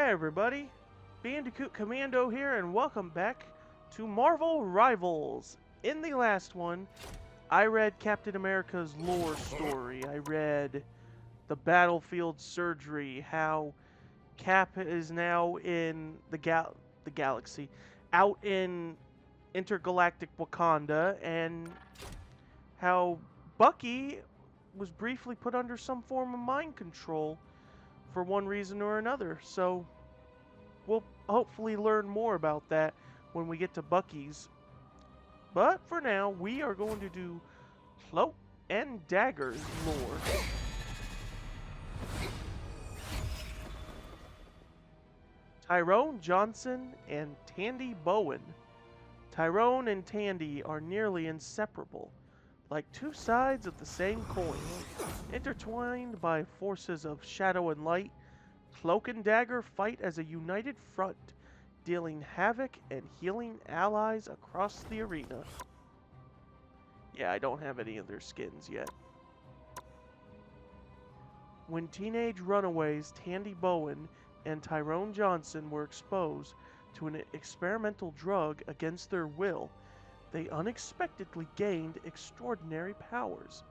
Hey everybody, Bandicoot Commando here, and welcome back to Marvel Rivals. In the last one, I read Captain America's lore story. I read the battlefield surgery, how Cap is now in the galaxy, out in intergalactic Wakanda, and how Bucky was briefly put under some form of mind control for one reason or another. So we'll hopefully learn more about that when we get to Bucky's. But for now, we are going to do Cloak and Dagger's lore. Tyrone Johnson and Tandy Bowen. Tyrone and Tandy are nearly inseparable, like two sides of the same coin. Intertwined by forces of shadow and light, Cloak and Dagger fight as a united front, dealing havoc and healing allies across the arena. Yeah, I don't have any of their skins yet. When teenage runaways Tandy Bowen and Tyrone Johnson were exposed to an experimental drug against their will, they unexpectedly gained extraordinary powers.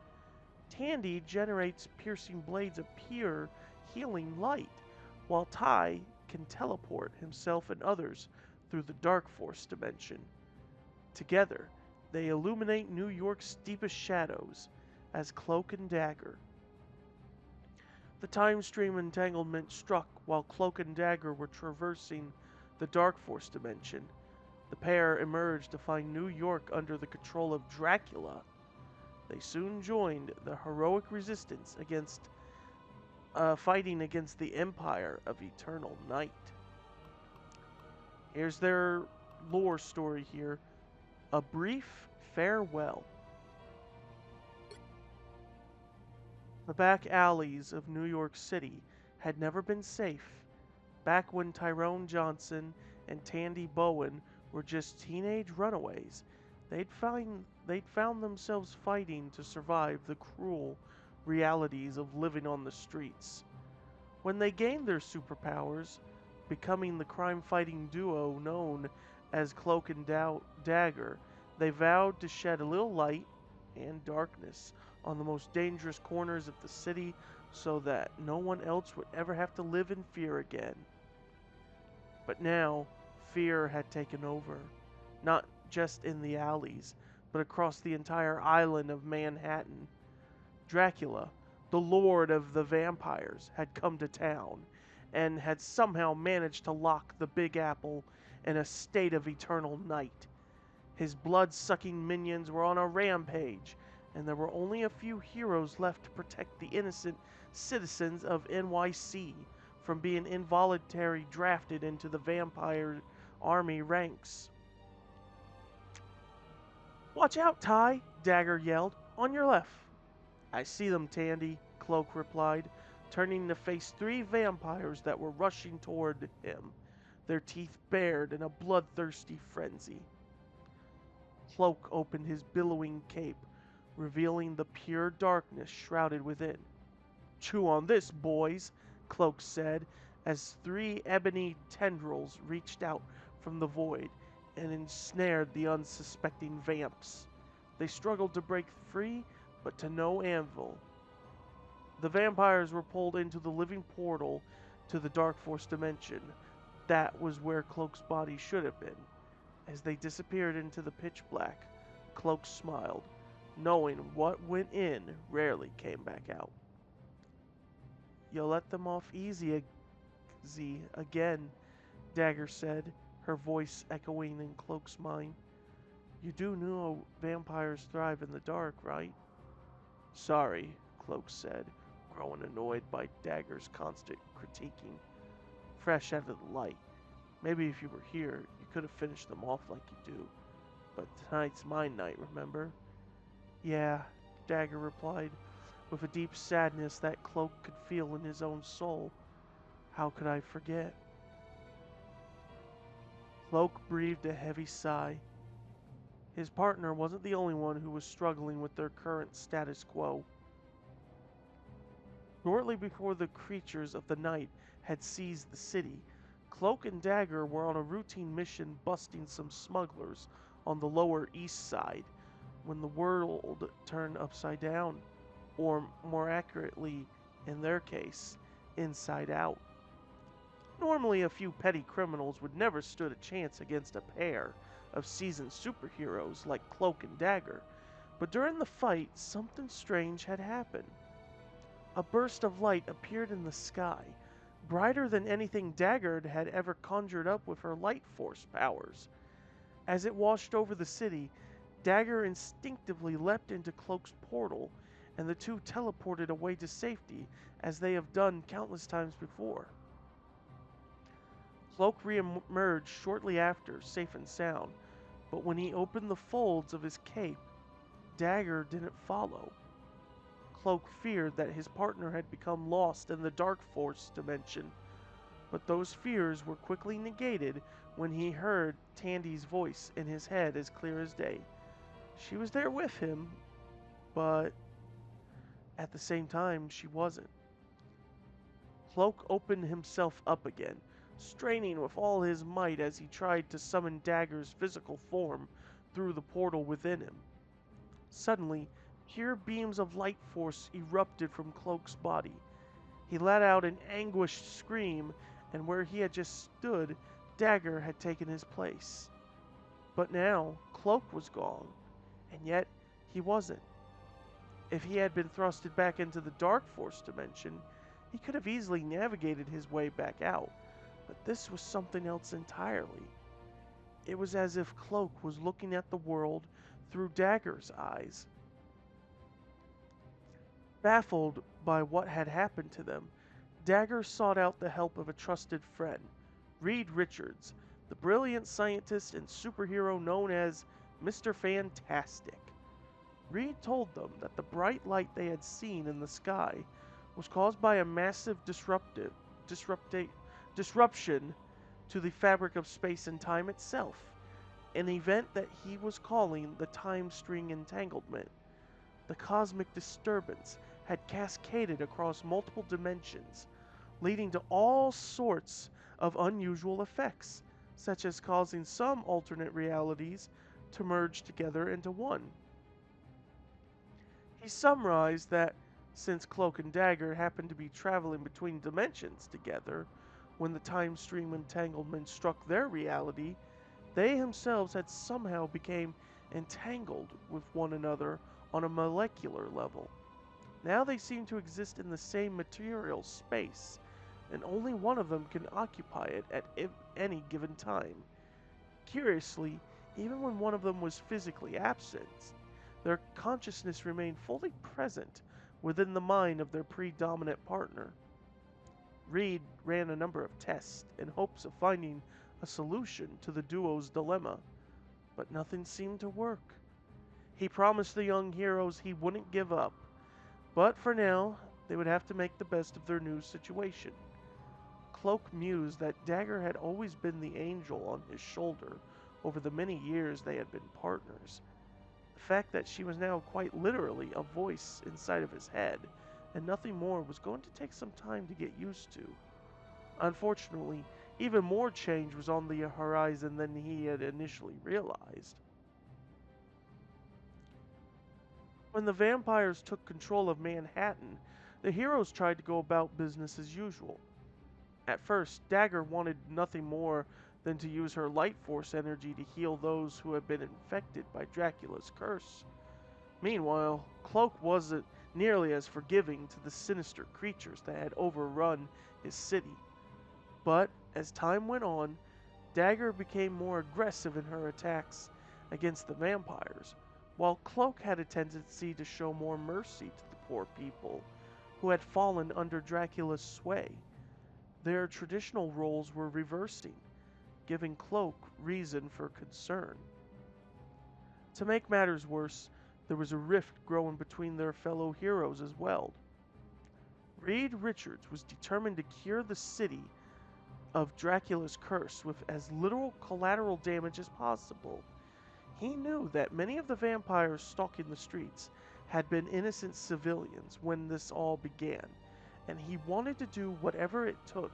Tandy generates piercing blades of pure, healing light, while Ty can teleport himself and others through the Dark Force dimension. Together, they illuminate New York's deepest shadows as Cloak and Dagger. The time stream entanglement struck while Cloak and Dagger were traversing the Dark Force dimension. The pair emerged to find New York under the control of Dracula. They soon joined the heroic resistance against fighting against the Empire of Eternal Night. Here's their lore story here. A brief farewell. The back alleys of New York City had never been safe. Back when Tyrone Johnson and Tandy Bowen were just teenage runaways, they'd found themselves fighting to survive the cruel realities of living on the streets. When they gained their superpowers, becoming the crime-fighting duo known as Cloak and Dagger, they vowed to shed a little light and darkness on the most dangerous corners of the city so that no one else would ever have to live in fear again. But now, fear had taken over, not just in the alleys, but across the entire island of Manhattan. Dracula, the lord of the vampires, had come to town and had somehow managed to lock the Big Apple in a state of eternal night. His blood-sucking minions were on a rampage, and there were only a few heroes left to protect the innocent citizens of NYC from being involuntarily drafted into the vampire army ranks. "Watch out, Ty!" Dagger yelled. "On your left." "I see them, Tandy," Cloak replied, turning to face three vampires that were rushing toward him, their teeth bared in a bloodthirsty frenzy. Cloak opened his billowing cape, revealing the pure darkness shrouded within. "Chew on this, boys," Cloak said, as three ebony tendrils reached out from the void and ensnared the unsuspecting vamps. They struggled to break free, but to no avail. The vampires were pulled into the living portal to the Dark Force dimension. That was where Cloak's body should have been. As they disappeared into the pitch black, Cloak smiled, knowing what went in rarely came back out. "You let them off easy again," Dagger said, her voice echoing in Cloak's mind. "You do know vampires thrive in the dark, right?" "Sorry," Cloak said, growing annoyed by Dagger's constant critiquing. "Fresh out of the light. Maybe if you were here, you could have finished them off like you do. But tonight's my night, remember?" "Yeah," Dagger replied, with a deep sadness that Cloak could feel in his own soul. "How could I forget?" Cloak breathed a heavy sigh. His partner wasn't the only one who was struggling with their current status quo. Shortly before the creatures of the night had seized the city, Cloak and Dagger were on a routine mission busting some smugglers on the Lower East Side when the world turned upside down, or more accurately, in their case, inside out. Normally, a few petty criminals would never stood a chance against a pair of seasoned superheroes like Cloak and Dagger, but during the fight, something strange had happened. A burst of light appeared in the sky, brighter than anything Dagger had ever conjured up with her light force powers. As it washed over the city, Dagger instinctively leapt into Cloak's portal, and the two teleported away to safety as they have done countless times before. Cloak re-emerged shortly after, safe and sound, but when he opened the folds of his cape, Dagger didn't follow. Cloak feared that his partner had become lost in the Dark Force dimension, but those fears were quickly negated when he heard Tandy's voice in his head as clear as day. She was there with him, but at the same time, she wasn't. Cloak opened himself up again, straining with all his might as he tried to summon Dagger's physical form through the portal within him. Suddenly, pure beams of light force erupted from Cloak's body. He let out an anguished scream, and where he had just stood, Dagger had taken his place. But now, Cloak was gone, and yet he wasn't. If he had been thrusted back into the Dark Force dimension, he could have easily navigated his way back out, but this was something else entirely. It was as if Cloak was looking at the world through Dagger's eyes. Baffled by what had happened to them, Dagger sought out the help of a trusted friend, Reed Richards, the brilliant scientist and superhero known as Mr. Fantastic. Reed told them that the bright light they had seen in the sky was caused by a massive disruption to the fabric of space and time itself, an event that he was calling the time string entanglement. The cosmic disturbance had cascaded across multiple dimensions, leading to all sorts of unusual effects, such as causing some alternate realities to merge together into one. He summarized that since Cloak and Dagger happened to be traveling between dimensions together when the time stream entanglement struck their reality, they themselves had somehow become entangled with one another on a molecular level. Now they seem to exist in the same material space, and only one of them can occupy it at any given time. Curiously, even when one of them was physically absent, their consciousness remained fully present within the mind of their predominant partner. Reed ran a number of tests in hopes of finding a solution to the duo's dilemma, but nothing seemed to work. He promised the young heroes he wouldn't give up, but for now, they would have to make the best of their new situation. Cloak mused that Dagger had always been the angel on his shoulder over the many years they had been partners. The fact that she was now quite literally a voice inside of his head, and nothing more, was going to take some time to get used to. Unfortunately, even more change was on the horizon than he had initially realized. When the vampires took control of Manhattan, the heroes tried to go about business as usual. At first, Dagger wanted nothing more than to use her light force energy to heal those who had been infected by Dracula's curse. Meanwhile, Cloak wasn't nearly as forgiving to the sinister creatures that had overrun his city. But as time went on, Dagger became more aggressive in her attacks against the vampires, while Cloak had a tendency to show more mercy to the poor people who had fallen under Dracula's sway. Their traditional roles were reversing, giving Cloak reason for concern. To make matters worse, there was a rift growing between their fellow heroes as well. Reed Richards was determined to cure the city of Dracula's curse with as little collateral damage as possible. He knew that many of the vampires stalking the streets had been innocent civilians when this all began, and he wanted to do whatever it took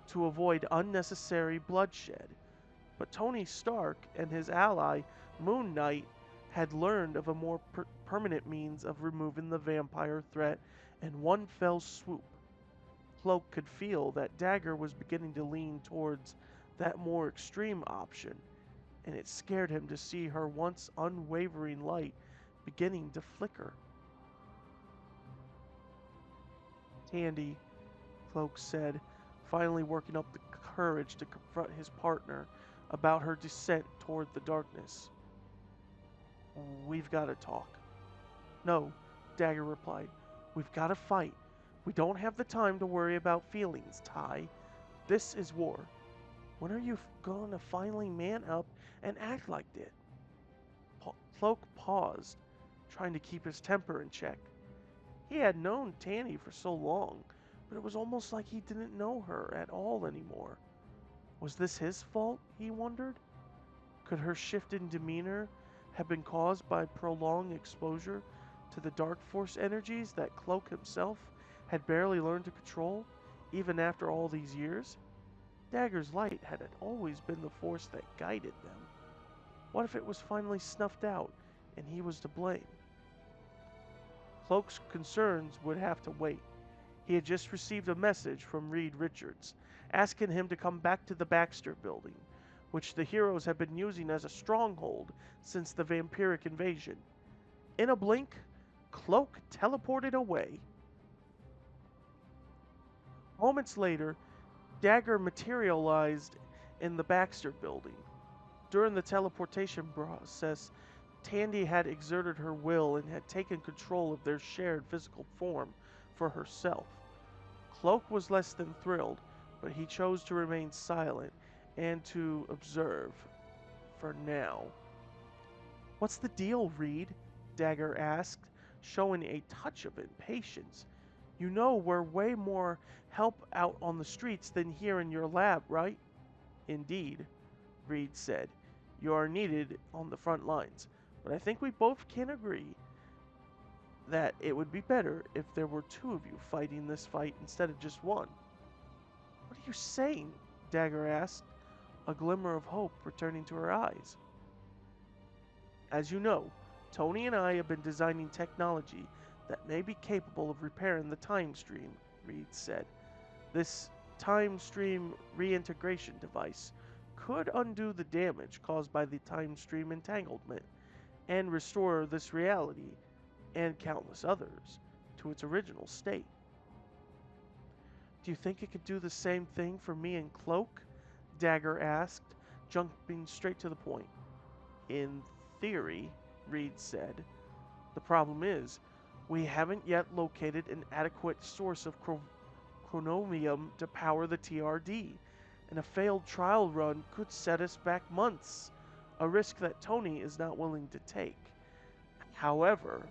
to avoid unnecessary bloodshed. But Tony Stark and his ally, Moon Knight, had learned of a more permanent means of removing the vampire threat in one fell swoop. Cloak could feel that Dagger was beginning to lean towards that more extreme option, and it scared him to see her once unwavering light beginning to flicker. Tandy, Cloak said, finally working up the courage to confront his partner about her descent toward the darkness. We've got to talk. No, Dagger replied. We've got to fight. We don't have the time to worry about feelings, Ty. This is war. When are you going to finally man up and act like it? Cloak paused, trying to keep his temper in check. He had known Tanny for so long, but it was almost like he didn't know her at all anymore. Was this his fault, he wondered? Could her shift in demeanor have been caused by prolonged exposure to the dark force energies that Cloak himself had barely learned to control, even after all these years? Dagger's light had always been the force that guided them. What if it was finally snuffed out, and he was to blame? Cloak's concerns would have to wait. He had just received a message from Reed Richards, asking him to come back to the Baxter building, which the heroes had been using as a stronghold since the vampiric invasion. In a blink, Cloak teleported away. Moments later, Dagger materialized in the Baxter building. During the teleportation process, Tandy had exerted her will and had taken control of their shared physical form for herself. Cloak was less than thrilled, but he chose to remain silent and to observe for now. What's the deal, Reed? Dagger asked, showing a touch of impatience. You know we're way more help out on the streets than here in your lab, right? Indeed, Reed said. You are needed on the front lines, but I think we both can agree that it would be better if there were two of you fighting this fight instead of just one. What are you saying? Dagger asked, a glimmer of hope returning to her eyes. As you know, Tony and I have been designing technology that may be capable of repairing the time stream, Reed said. This time stream reintegration device could undo the damage caused by the time stream entanglement and restore this reality and countless others to its original state. Do you think it could do the same thing for me and Cloak? Dagger asked, jumping straight to the point. In theory, Reed said. The problem is, we haven't yet located an adequate source of chronomium to power the TRD, and a failed trial run could set us back months, a risk that Tony is not willing to take. However,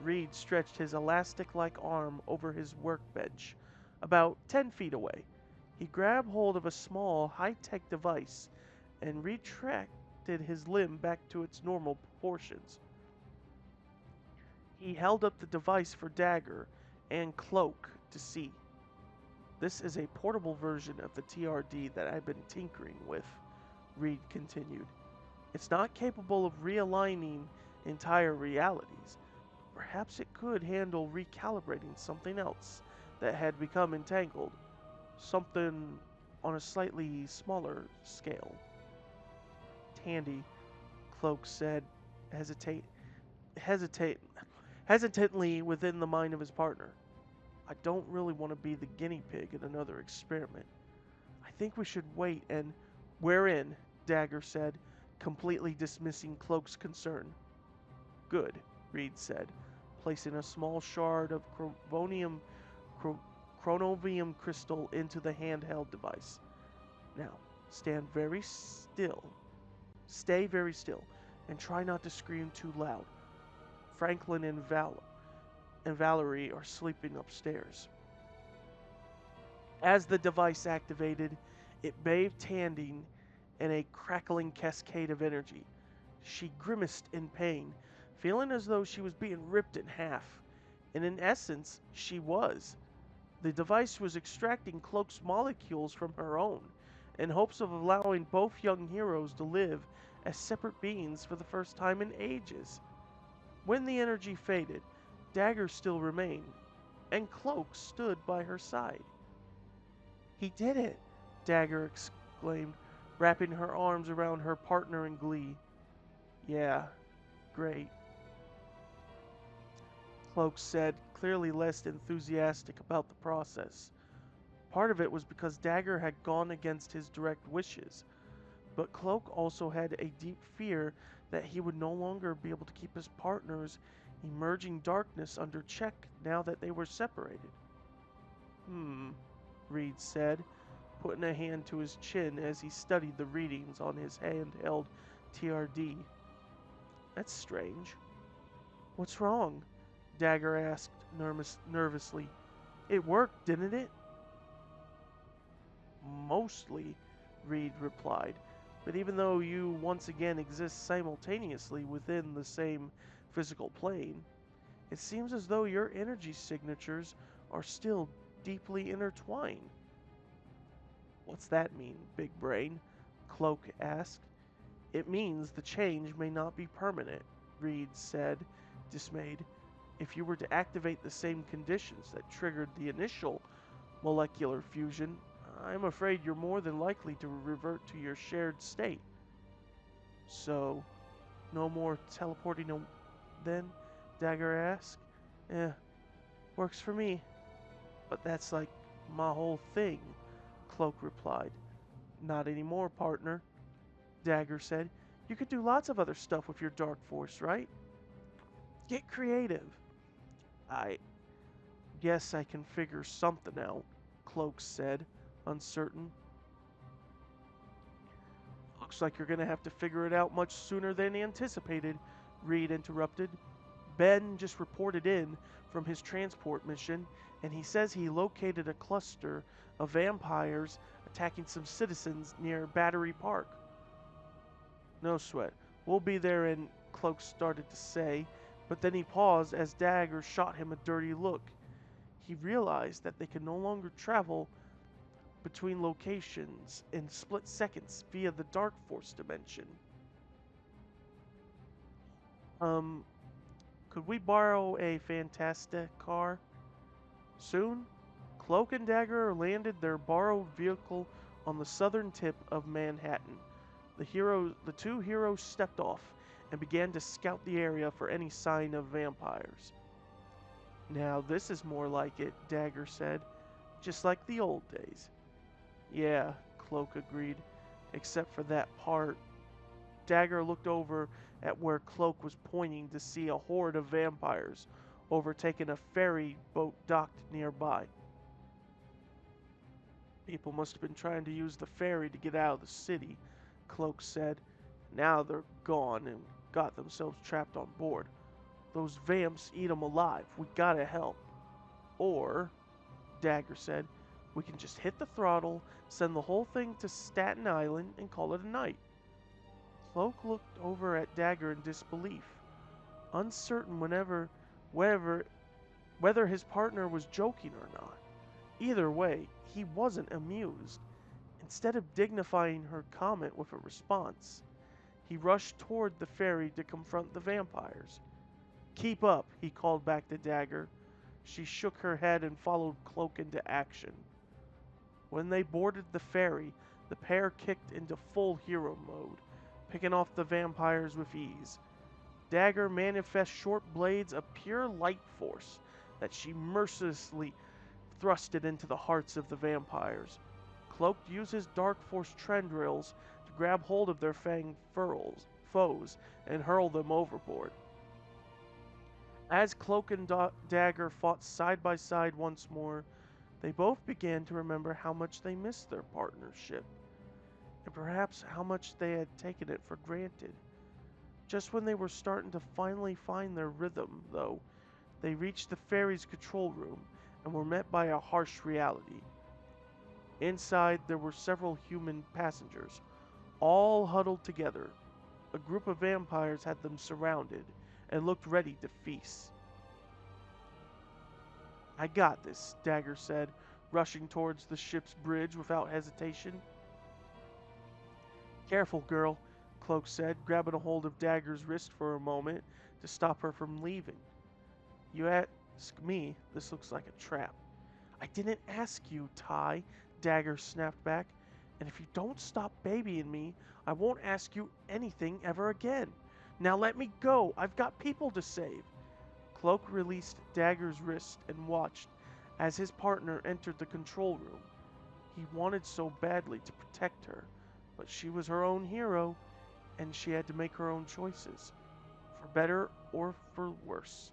Reed stretched his elastic-like arm over his workbench, about 10 feet away. He grabbed hold of a small, high-tech device and retracted his limb back to its normal proportions. He held up the device for Dagger and Cloak to see. This is a portable version of the TRD that I've been tinkering with, Reed continued. It's not capable of realigning entire realities. Perhaps it could handle recalibrating something else that had become entangled, something on a slightly smaller scale. Tandy, Cloak said, hesitantly within the mind of his partner. I don't really want to be the guinea pig in another experiment. I think we should wait and... We're in, Dagger said, completely dismissing Cloak's concern. Good, Reed said, placing a small shard of chronomium crystal into the handheld device. Now, stay very still, and try not to scream too loud. Franklin and Valerie are sleeping upstairs. As the device activated, it bathed Tandy in a crackling cascade of energy. She grimaced in pain, feeling as though she was being ripped in half. And in essence, she was. The device was extracting Cloak's molecules from her own, in hopes of allowing both young heroes to live as separate beings for the first time in ages. When the energy faded, Dagger still remained, and Cloak stood by her side. He did it, Dagger exclaimed, wrapping her arms around her partner in glee. Yeah, great, Cloak said, clearly less enthusiastic about the process. Part of it was because Dagger had gone against his direct wishes, but Cloak also had a deep fear that he would no longer be able to keep his partner's emerging darkness under check now that they were separated. Reed said, putting a hand to his chin as he studied the readings on his handheld TRD. That's strange. What's wrong? Dagger asked nervously. It worked, didn't it? Mostly, Reed replied. But even though you once again exist simultaneously within the same physical plane, it seems as though your energy signatures are still deeply intertwined. What's that mean, big brain? Cloak asked. It means the change may not be permanent, Reed said, dismayed. If you were to activate the same conditions that triggered the initial molecular fusion, I'm afraid you're more than likely to revert to your shared state. So, no more teleporting then? Dagger asked. Works for me. But that's like my whole thing, Cloak replied. Not anymore, partner, Dagger said. You could do lots of other stuff with your dark force, right? Get creative. I guess I can figure something out, Cloak said, uncertain. Looks like you're going to have to figure it out much sooner than anticipated, Reed interrupted. Ben just reported in from his transport mission, and he says he located a cluster of vampires attacking some citizens near Battery Park. No sweat. We'll be there, and Cloak started to say, but then he paused as Dagger shot him a dirty look. He realized that they could no longer travel between locations in split seconds via the Dark Force dimension. Could we borrow a Fantastic car? Soon, Cloak and Dagger landed their borrowed vehicle on the southern tip of Manhattan. The two heroes stepped off and began to scout the area for any sign of vampires. Now this is more like it, Dagger said. Just like the old days. Yeah, Cloak agreed, except for that part. Dagger looked over at where Cloak was pointing to see a horde of vampires overtaking a ferry boat docked nearby. People must have been trying to use the ferry to get out of the city, Cloak said. Now they're gone and got themselves trapped on board. Those vamps eat 'em alive. We gotta help. Or, Dagger said, we can just hit the throttle, send the whole thing to Staten Island, and call it a night. Cloak looked over at Dagger in disbelief, uncertain whether his partner was joking or not. Either way, he wasn't amused. Instead of dignifying her comment with a response, he rushed toward the ferry to confront the vampires. Keep up, he called back to Dagger. She shook her head and followed Cloak into action. When they boarded the ferry, the pair kicked into full hero mode, picking off the vampires with ease. Dagger manifests short blades of pure light force that she mercilessly thrusted into the hearts of the vampires. Cloak uses dark force tendrils to grab hold of their fanged foes and hurl them overboard. As Cloak and Dagger fought side by side once more, they both began to remember how much they missed their partnership, and perhaps how much they had taken it for granted. Just when they were starting to finally find their rhythm, though, they reached the ferry's control room and were met by a harsh reality. Inside, there were several human passengers, all huddled together. A group of vampires had them surrounded and looked ready to feast. I got this, Dagger said, rushing towards the ship's bridge without hesitation. Careful, girl, Cloak said, grabbing a hold of Dagger's wrist for a moment to stop her from leaving. You ask me, this looks like a trap. I didn't ask you, Ty, Dagger snapped back. And if you don't stop babying me, I won't ask you anything ever again. Now let me go. I've got people to save. Cloak released Dagger's wrist and watched as his partner entered the control room. He wanted so badly to protect her, but she was her own hero, and she had to make her own choices, for better or for worse.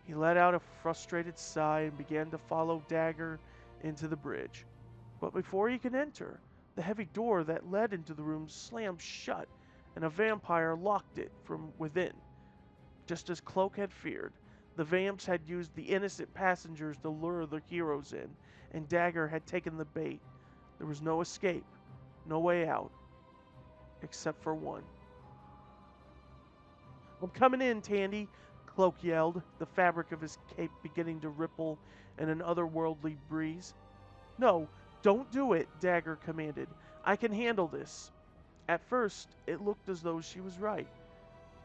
He let out a frustrated sigh and began to follow Dagger into the bridge. But before he could enter, the heavy door that led into the room slammed shut, and a vampire locked it from within. Just as Cloak had feared, the vamps had used the innocent passengers to lure the heroes in, and Dagger had taken the bait. There was no escape, no way out, except for one. I'm coming in, Tandy, Cloak yelled, the fabric of his cape beginning to ripple in an otherworldly breeze. No, don't do it, Dagger commanded. I can handle this. At first, it looked as though she was right.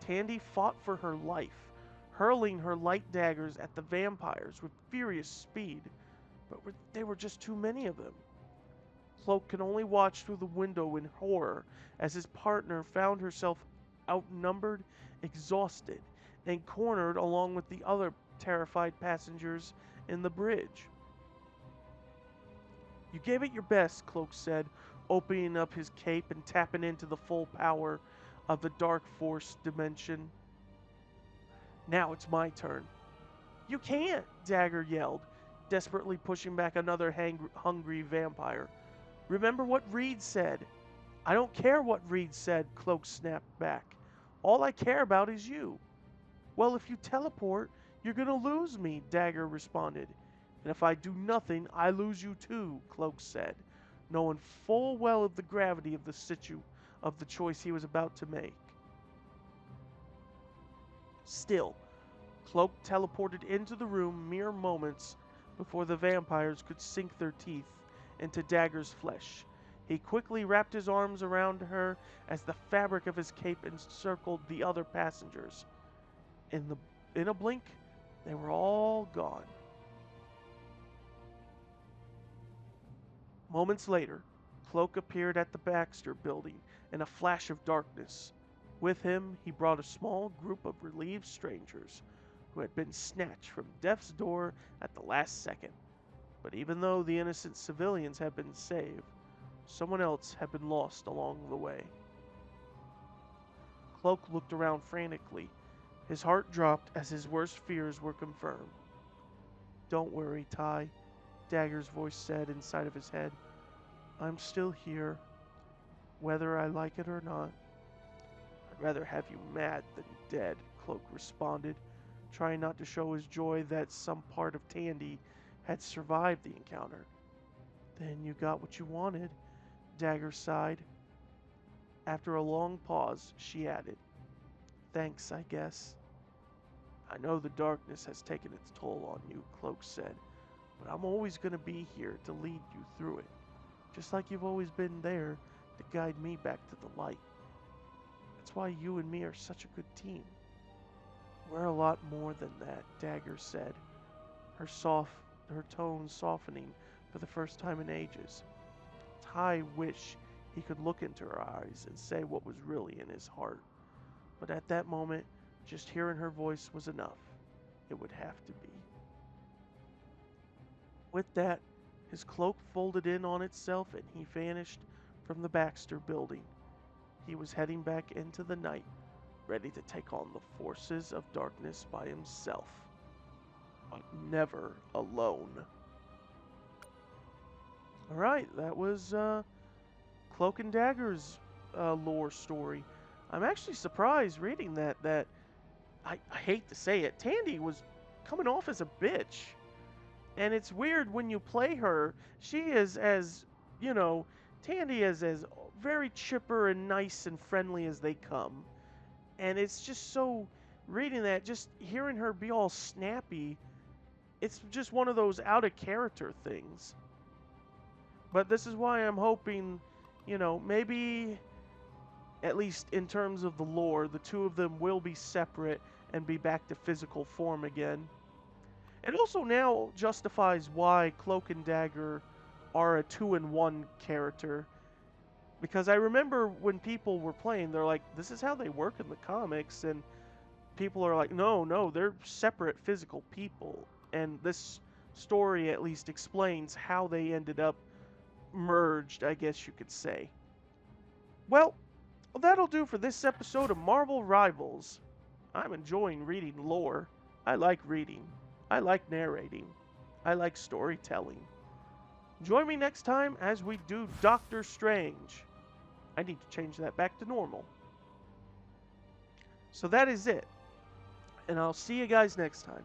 Tandy fought for her life, hurling her light daggers at the vampires with furious speed, but there were just too many of them. Cloak could only watch through the window in horror as his partner found herself outnumbered, exhausted, and cornered along with the other terrified passengers in the bridge. You gave it your best, Cloak said, opening up his cape and tapping into the full power of the Dark Force dimension. Now it's my turn. You can't, Dagger yelled, desperately pushing back another hungry vampire. Remember what Reed said. I don't care what Reed said, Cloak snapped back. All I care about is you. Well, if you teleport, you're going to lose me, Dagger responded. And if I do nothing, I lose you too, Cloak said, knowing full well of the gravity of the choice he was about to make. Still, Cloak teleported into the room mere moments before the vampires could sink their teeth into Dagger's flesh. He quickly wrapped his arms around her as the fabric of his cape encircled the other passengers. In a blink, they were all gone. Moments later, Cloak appeared at the Baxter building in a flash of darkness. With him, he brought a small group of relieved strangers who had been snatched from death's door at the last second. But even though the innocent civilians had been saved, someone else had been lost along the way. Cloak looked around frantically. His heart dropped as his worst fears were confirmed. Don't worry, Ty, Dagger's voice said inside of his head. I'm still here, whether I like it or not. I'd rather have you mad than dead, Cloak responded, trying not to show his joy that some part of Tandy had survived the encounter. Then you got what you wanted, Dagger sighed. After a long pause, she added, Thanks, I guess. I know the darkness has taken its toll on you, Cloak said, but I'm always going to be here to lead you through it, just like you've always been there to guide me back to the light. That's why you and me are such a good team. We're a lot more than that, Dagger said, her tone softening for the first time in ages. Ty wished he could look into her eyes and say what was really in his heart. But at that moment, just hearing her voice was enough. It would have to be. With that, his cloak folded in on itself and he vanished from the Baxter building. He was heading back into the night, ready to take on the forces of darkness by himself. But never alone. Alright, that was Cloak and Dagger's lore story. I'm actually surprised reading that I hate to say it, Tandy was coming off as a bitch. And it's weird when you play her, she is Tandy is as very chipper and nice and friendly as they come. And it's just so, reading that, just hearing her be all snappy, it's just one of those out of character things. But this is why I'm hoping, maybe at least in terms of the lore, the two of them will be separate and be back to physical form again. It also now justifies why Cloak and Dagger are a 2-in-1 character. Because I remember when people were playing, they're like, this is how they work in the comics. And people are like, no, they're separate physical people. And this story at least explains how they ended up merged, I guess you could say. Well, that'll do for this episode of Marvel Rivals. I'm enjoying reading lore. I like reading. I like narrating. I like storytelling. Join me next time as we do Doctor Strange. I need to change that back to normal. So that is it. And I'll see you guys next time.